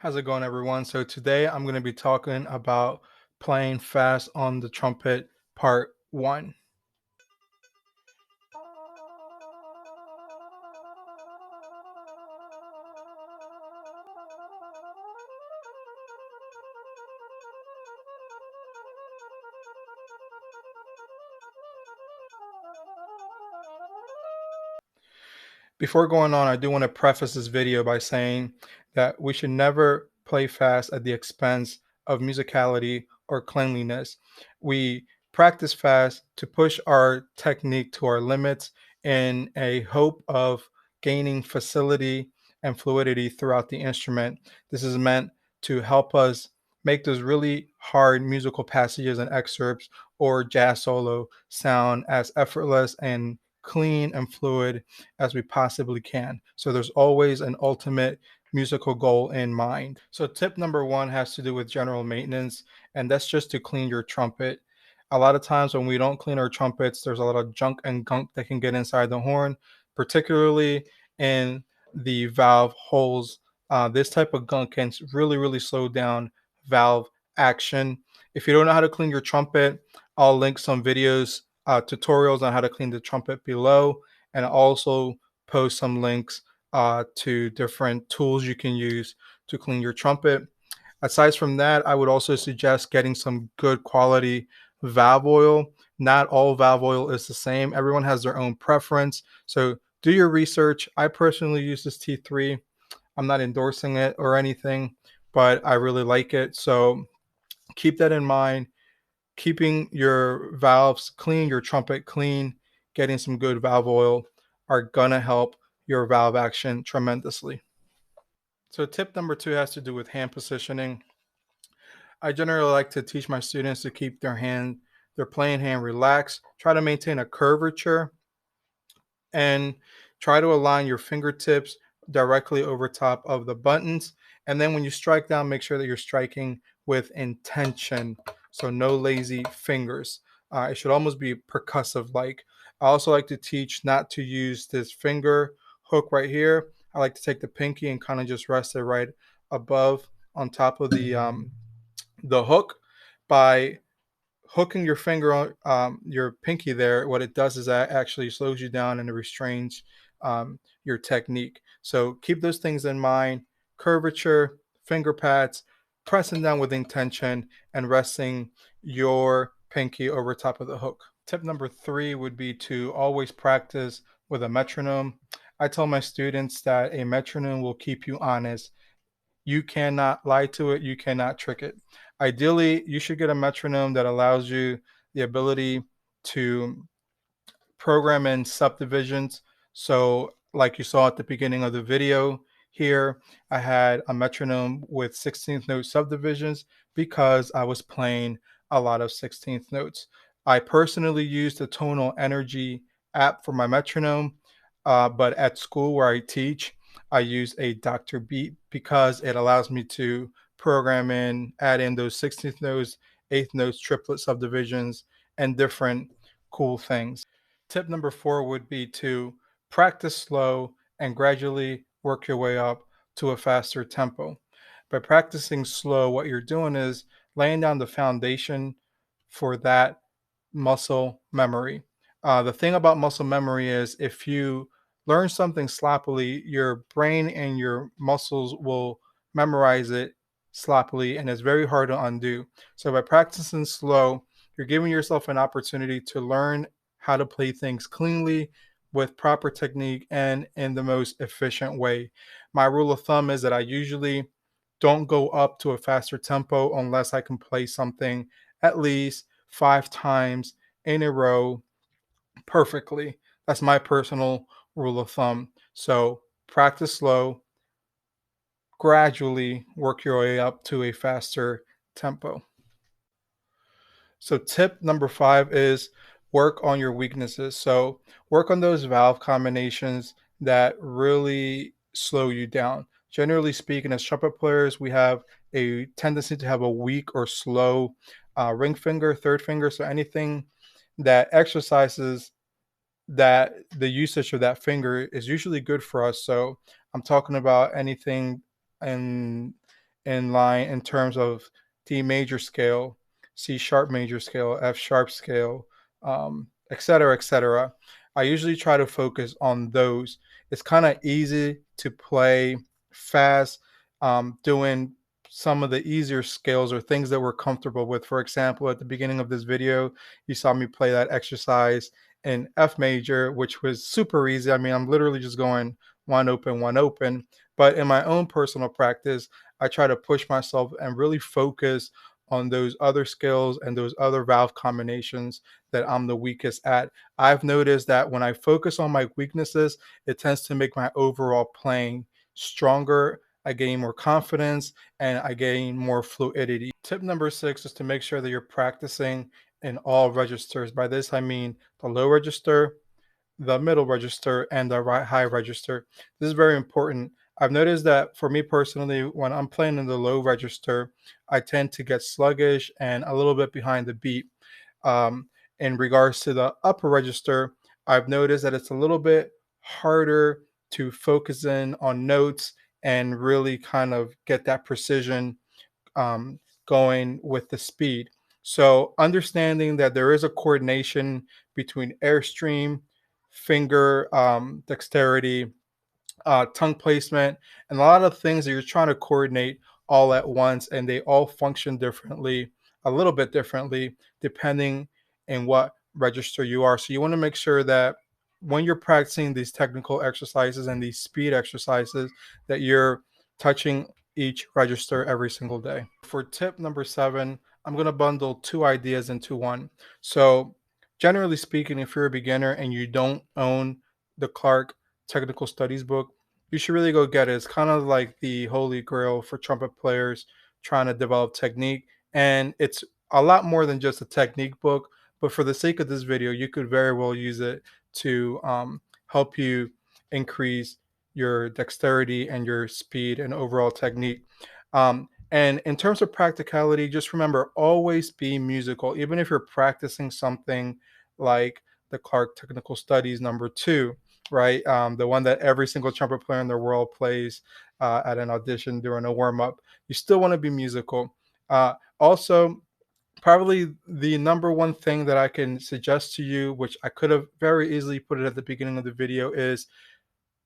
How's it going, everyone? So today I'm going to be talking about playing fast on the trumpet part one. Before going on, I do want to preface this video by saying that we should never play fast at the expense of musicality or cleanliness. We practice fast to push our technique to our limits in a hope of gaining facility and fluidity throughout the instrument. This is meant to help us make those really hard musical passages and excerpts or jazz solo sound as effortless and clean and fluid as we possibly can. So there's always an ultimate musical goal in mind. So tip number one has to do with general maintenance, and that's just to clean your trumpet. A lot of times when we don't clean our trumpets, there's a lot of junk and gunk that can get inside the horn, particularly in the valve holes. This type of gunk can really slow down valve action. If you don't know how to clean your trumpet, I'll link some videos, tutorials on how to clean the trumpet below, and also post some links to different tools you can use to clean your trumpet. Aside from that, I would also suggest getting some good quality valve oil. Not all valve oil is the same. Everyone has their own preference. So do your research. I personally use this T3. I'm not endorsing it or anything, but I really like it. So keep that in mind. Keeping your valves clean, your trumpet clean, getting some good valve oil are gonna help your valve action tremendously. So tip number two has to do with hand positioning. I generally like to teach my students to keep their playing hand relaxed, try to maintain a curvature, and try to align your fingertips directly over top of the buttons. And then when you strike down, make sure that you're striking with intention. So no lazy fingers. It should almost be percussive like. I also like to teach not to use this finger hook right here. I like to take the pinky and kind of just rest it right above on top of the hook. By hooking your finger on your pinky there, what it does is that actually slows you down and it restrains your technique. So keep those things in mind: curvature, finger pads, pressing down with intention, and resting your pinky over top of the hook. Tip number three would be to always practice with a metronome. I tell my students that a metronome will keep you honest. You cannot lie to it. You cannot trick it. Ideally, you should get a metronome that allows you the ability to program in subdivisions. So, like you saw at the beginning of the video here, I had a metronome with 16th note subdivisions because I was playing a lot of 16th notes. I personally used the tonal energy app for my metronome, but at school where I teach, I use a Dr. Beat because it allows me to program in, add in those 16th notes, eighth notes, triplet subdivisions, and different cool things. Tip number four would be to practice slow and gradually work your way up to a faster tempo. By practicing slow, what you're doing is laying down the foundation for that muscle memory. The thing about muscle memory is if you learn something sloppily, your brain and your muscles will memorize it sloppily, and it's very hard to undo. So by practicing slow, you're giving yourself an opportunity to learn how to play things cleanly with proper technique and in the most efficient way. My rule of thumb is that I usually don't go up to a faster tempo unless I can play something at least 5 times in a row perfectly. That's my personal rule of thumb. So practice slow, gradually work your way up to a faster tempo. So tip number five is work on your weaknesses. So work on those valve combinations that really slow you down. Generally speaking, as trumpet players, we have a tendency to have a weak or slow ring finger, third finger. So anything that exercises that the usage of that finger is usually good for us. So I'm talking about anything in in line in terms of D major scale, C sharp major scale, F sharp scale, et cetera, et cetera. I usually try to focus on those. It's kind of easy to play fast, doing some of the easier scales or things that we're comfortable with. For example, at the beginning of this video, you saw me play that exercise in F major, which was super easy. I mean, I'm literally just going one open, one open. But in my own personal practice, I try to push myself and really focus on those other skills and those other valve combinations that I'm the weakest at. I've noticed that when I focus on my weaknesses, it tends to make my overall playing stronger. I gain more confidence and I gain more fluidity. Tip number 6 is to make sure that you're practicing in all registers. By this, I mean the low register, the middle register, and the high register. This is very important. I've noticed that for me personally, when I'm playing in the low register, I tend to get sluggish and a little bit behind the beat. Um, in regards to the upper register, I've noticed that it's a little bit harder to focus in on notes and really kind of get that precision going with the speed. So understanding that there is a coordination between airstream, finger dexterity, tongue placement, and a lot of things that you're trying to coordinate all at once, and they all function differently, a little bit differently, depending in what register you are. So you want to make sure that when you're practicing these technical exercises and these speed exercises, that you're touching each register every single day. For tip number 7, I'm going to bundle 2 ideas into one. So generally speaking, if you're a beginner and you don't own the Clarke technical studies book, you should really go get it. It's kind of like the holy grail for trumpet players trying to develop technique. And it's a lot more than just a technique book. But for the sake of this video, you could very well use it to help you increase your dexterity and your speed and overall technique. And in terms of practicality, just remember, always be musical. Even if you're practicing something like the Clarke Technical Studies number 2, right? The one that every single trumpet player in the world plays at an audition during a warm up. You still want to be musical. Also, probably the number one thing that I can suggest to you, which I could have very easily put it at the beginning of the video, is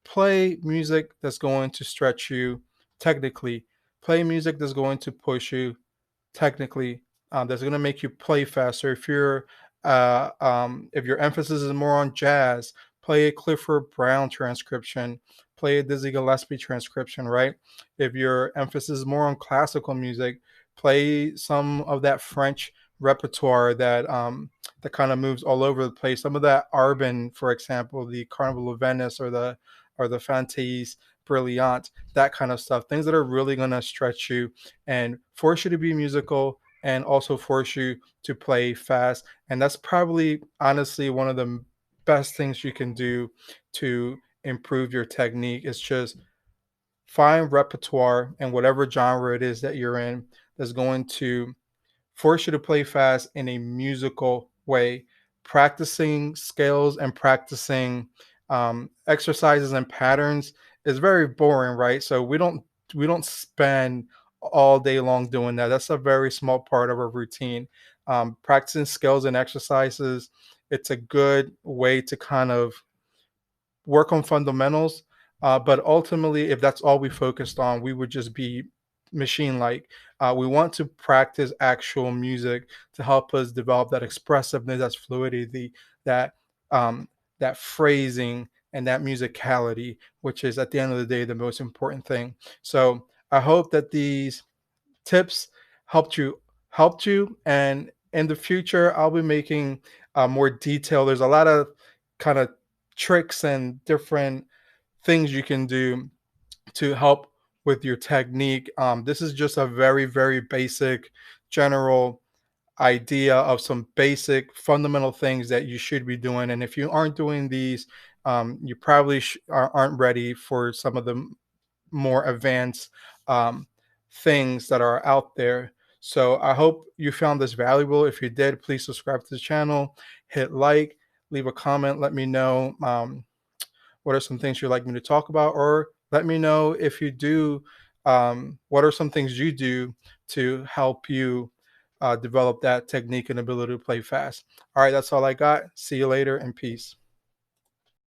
play music that's going to stretch you technically. Play music that's going to push you technically, that's going to make you play faster. If your emphasis is more on jazz, play a Clifford Brown transcription, play a Dizzy Gillespie transcription, right? If your emphasis is more on classical music, play some of that French repertoire that kind of moves all over the place. Some of that Arbin, for example, the Carnival of Venice or the Fantaisie Brilliant, that kind of stuff. Things that are really going to stretch you and force you to be musical and also force you to play fast. And that's probably honestly one of the best things you can do to improve your technique is just find repertoire in whatever genre it is that you're in that's going to force you to play fast in a musical way. Practicing scales and practicing exercises and patterns is very boring, right? So we don't spend all day long doing that. That's a very small part of our routine. Practicing skills and exercises, it's a good way to kind of work on fundamentals. But ultimately, if that's all we focused on, we would just be machine like. We want to practice actual music to help us develop that expressiveness, that fluidity, that um, that phrasing, and that musicality, which is at the end of the day the most important thing. So I hope that these tips helped you, and in the future I'll be making more detail. There's a lot of kind of tricks and different things you can do to help with your technique. This is just a very, very basic, general idea of some basic fundamental things that you should be doing. And if you aren't doing these, you probably aren't ready for some of the more advanced things that are out there. So I hope you found this valuable. If you did, please subscribe to the channel, hit like, leave a comment, let me know what are some things you'd like me to talk about, or let me know if you do What are some things you do to help you develop that technique and ability to play fast? All right, that's all I got. See you later and peace.